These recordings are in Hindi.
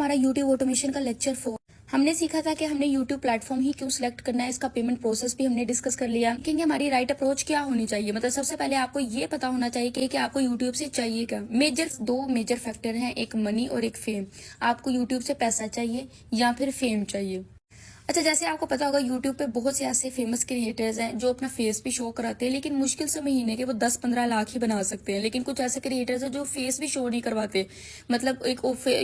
हमारा यूट्यूब ऑटोमेशन का लेक्चर 4। हमने सीखा था कि हमने यूट्यूब प्लेटफॉर्म ही क्यों सिलेक्ट करना है, इसका पेमेंट प्रोसेस भी हमने डिस्कस कर लिया कि हमारी राइट अप्रोच क्या होनी चाहिए। मतलब सबसे पहले आपको ये पता होना चाहिए कि आपको यूट्यूब से चाहिए क्या। दो मेजर फैक्टर हैं, एक मनी और एक फेम। आपको यूट्यूब से पैसा चाहिए या फिर फेम चाहिए। अच्छा, जैसे आपको पता होगा यूट्यूब पे बहुत से ऐसे फेमस क्रिएटर्स हैं जो अपना फेस भी शो कराते हैं, लेकिन मुश्किल से महीने के वो 10-15 लाख ही बना सकते हैं। लेकिन कुछ ऐसे क्रिएटर्स हैं जो फेस भी शो नहीं करवाते। मतलब एक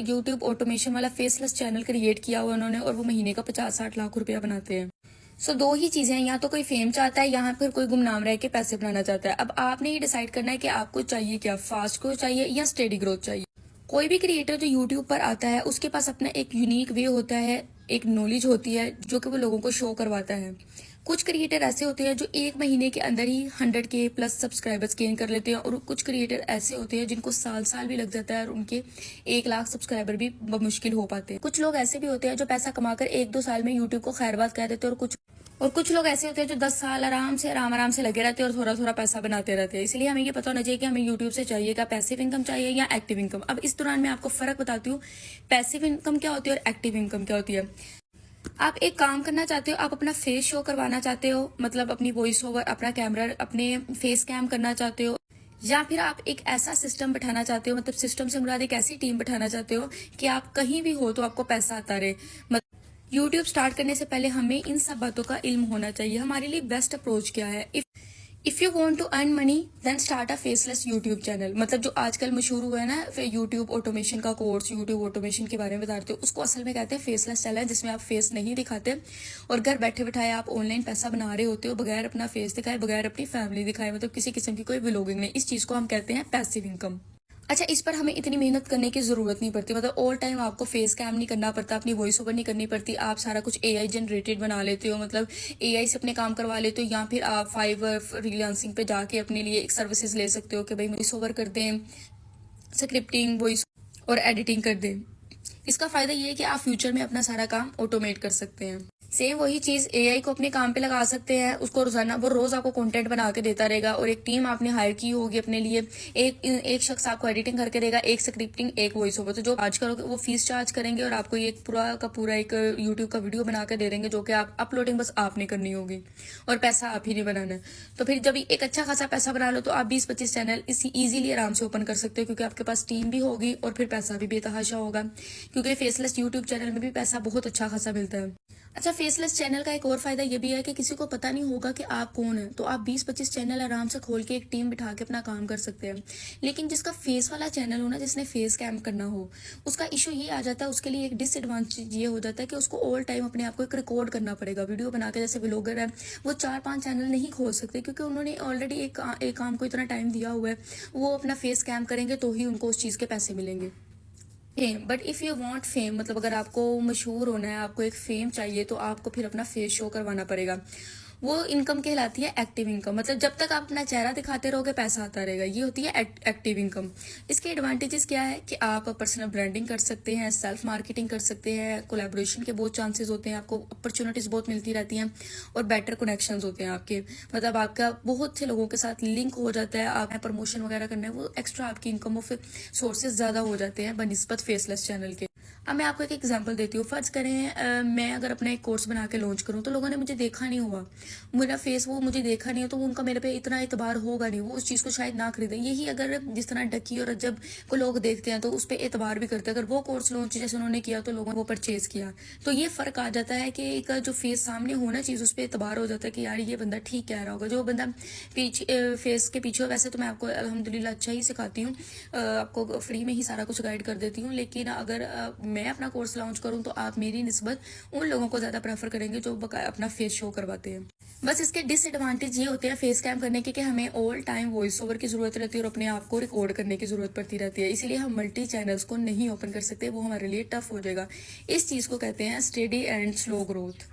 यूट्यूब ऑटोमेशन वाला फेसलेस चैनल क्रिएट किया हुआ उन्होंने और वो महीने का 50-60 लाख रुपया बनाते हैं। सो दो ही चीजें हैं, या तो कोई फेम चाहता है या फिर कोई गुमनाम रह के पैसे बनाना चाहता है। अब आपने ये डिसाइड करना है कि आपको चाहिए क्या, फास्ट ग्रोथ चाहिए या स्टेडी ग्रोथ चाहिए। कोई भी क्रिएटर जो यूट्यूब पर आता है उसके पास अपना एक यूनिक वे होता है, एक नॉलेज होती है जो कि वो लोगों को शो करवाता है। कुछ क्रिएटर ऐसे होते हैं जो एक महीने के अंदर ही 100K प्लस सब्सक्राइबर्स गेन कर लेते हैं, और कुछ क्रिएटर ऐसे होते हैं जिनको साल साल भी लग जाता है और उनके 1 लाख सब्सक्राइबर भी मुश्किल हो पाते हैं। कुछ लोग ऐसे भी होते हैं जो पैसा कमाकर 1-2 साल में यूट्यूब को खैरबाद कह देते हैं, और कुछ लोग ऐसे होते हैं जो 10 साल आराम से लगे रहते हैं और थोड़ा थोड़ा पैसा बनाते रहते हैं। इसलिए हमें ये पता होना चाहिए कि हमें यूट्यूब से चाहिए क्या, पैसिव इनकम चाहिए या एक्टिव इनकम। अब इस दौरान मैं आपको फर्क बताती हूँ, पैसिव इनकम क्या होती है और एक्टिव इनकम क्या होती है। आप एक काम करना चाहते हो, आप अपना फेस शो करवाना चाहते हो, मतलब अपनी वॉइस ओवर, अपना कैमरा, अपने फेस कैम करना चाहते हो, या फिर आप एक ऐसा सिस्टम बैठाना चाहते हो, मतलब सिस्टम से मुराद एक ऐसी टीम बैठाना चाहते हो कि आप कहीं भी हो तो आपको पैसा आता रहे। यूट्यूब स्टार्ट करने से पहले हमें इन सब बातों का इल्म होना चाहिए। हमारे लिए बेस्ट अप्रोच क्या है। If you want to earn money then start a faceless YouTube channel. मतलब जो आजकल मशहूर हुआ है ना यूट्यूब ऑटोमेशन का कोर्स, यूट्यूब ऑटोमेशन के बारे में बताते हो, उसको असल में कहते हैं फेसलेस चैनल, जिसमें आप फेस नहीं दिखाते और घर बैठे बैठाए आप ऑनलाइन पैसा बना रहे होते हो बगैर अपना फेस दिखाए, बगैर अपनी फैमिली दिखाए, मतलब किसी किस्म की कोई व्लॉगिंग नहीं। इस चीज को हम कहते हैं पैसिव इनकम। अच्छा, इस पर हमें इतनी मेहनत करने की जरूरत नहीं पड़ती, मतलब ऑल टाइम आपको फेस कैम नहीं करना पड़ता, अपनी वॉइस ओवर नहीं करनी पड़ती। आप सारा कुछ एआई जनरेटेड बना लेते हो, मतलब एआई से अपने काम करवा लेते हो, या फिर आप फाइवर फ्रीलांसिंग पे जाके अपने लिए एक सर्विसेज ले सकते हो कि भाई वॉइस ओवर कर दें, स्क्रिप्टिंग, वॉइस और एडिटिंग कर दें। इसका फायदा ये है कि आप फ्यूचर में अपना सारा काम ऑटोमेट कर सकते हैं। सेम वही चीज एआई को अपने काम पे लगा सकते हैं, उसको रोजाना वो रोज आपको कंटेंट बना के देता रहेगा, और एक टीम आपने हायर की होगी अपने लिए, एक शख्स आपको एडिटिंग करके देगा, एक स्क्रिप्टिंग, एक वॉइस ओवर। तो जो आज करोगे वो फीस चार्ज करेंगे और आपको ये पूरा का पूरा एक यूट्यूब का वीडियो बना के दे देंगे, जो कि आप अपलोडिंग बस आपने करनी होगी और पैसा आप ही नहीं बनाना है। तो फिर जब एक अच्छा खासा पैसा बना लो तो आप 20-25 चैनल इसी इजीली आराम से ओपन कर सकते हो, क्योंकि आपके पास टीम भी होगी और फिर पैसा भी बेतहाशा होगा, क्योंकि फेसलेस यूट्यूब चैनल में भी पैसा बहुत अच्छा खासा मिलता है। अच्छा, फेसलेस चैनल का एक और फायदा ये भी है कि किसी को पता नहीं होगा कि आप कौन है, तो आप 20-25 चैनल आराम से खोल के एक टीम बिठा के अपना काम कर सकते हैं। लेकिन जिसका फेस वाला चैनल हो ना, जिसने फेस कैम करना हो, उसका इशू ये आ जाता है, उसके लिए एक डिसएडवांटेज ये हो जाता है कि उसको ऑल टाइम अपने आप को एक रिकॉर्ड करना पड़ेगा वीडियो बना के। जैसे व्लॉगर है, वो 4-5 चैनल नहीं खोल सकते, क्योंकि उन्होंने ऑलरेडी एक काम को इतना टाइम दिया हुआ है। वो अपना फेस कैम करेंगे तो ही उनको उस चीज के पैसे मिलेंगे। Fame, but if you want fame, मतलब अगर आपको मशहूर होना है, आपको एक फेम चाहिए, तो आपको फिर अपना फेस शो करवाना पड़ेगा। वो इनकम कहलाती है एक्टिव इनकम। मतलब जब तक आप अपना चेहरा दिखाते रहोगे पैसा आता रहेगा, ये होती है एक्टिव इनकम। इसके एडवांटेजेस क्या है कि आप पर्सनल ब्रांडिंग कर सकते हैं, सेल्फ मार्केटिंग कर सकते हैं, कोलैबोरेशन के बहुत चांसेस होते हैं, आपको अपॉर्चुनिटीज बहुत मिलती रहती हैं, और बेटर कनेक्शंस होते हैं आपके। मतलब आपका बहुत से लोगों के साथ लिंक हो जाता है, आप प्रमोशन वगैरह करना है, वो एक्स्ट्रा आपकी इनकम ऑफ सोर्सेज ज्यादा हो जाते हैं बनिस्बत फेसलेस चैनल के। अब मैं आपको एक एग्जांपल देती हूँ। फर्ज करें मैं अगर अपना एक कोर्स बना के लॉन्च करूँ, तो लोगों ने मुझे देखा नहीं हुआ, मेरा फेस वो मुझे देखा नहीं हो, तो वो उनका मेरे पे इतना एतबार होगा नहीं, वो उस चीज को शायद ना खरीदें। यही अगर जिस तरह डकी और रज्जब को लोग देखते हैं तो उस पर एतबार भी करते हैं। अगर वो कोर्स लॉन्च जैसे उन्होंने किया तो लोगों ने वो परचेज किया। तो ये फर्क आ जाता है कि एक जो फेस सामने होना चीज, उस पर एतबार हो जाता है कि यार ये बंदा ठीक कह रहा होगा। जो बंदा पीछे फेस के पीछे, वैसे तो मैं आपको अल्हम्दुलिल्लाह अच्छा ही सिखाती हूँ, आपको फ्री में ही सारा कुछ गाइड कर देती हूँ, लेकिन अगर मैं अपना कोर्स लॉन्च करूँ तो आप मेरी निस्बत उन लोगों को ज्यादा प्रेफर करेंगे जो अपना फेस शो करवाते हैं। बस इसके डिसएडवांटेज ये होते हैं फेस कैम करने के कि हमें ऑल टाइम वॉइस ओवर की जरूरत रहती है और अपने आप को रिकॉर्ड करने की जरूरत पड़ती रहती है, इसलिए हम मल्टी चैनल्स को नहीं ओपन कर सकते, वो हमारे लिए टफ हो जाएगा। इस चीज को कहते हैं स्टेडी एंड स्लो ग्रोथ।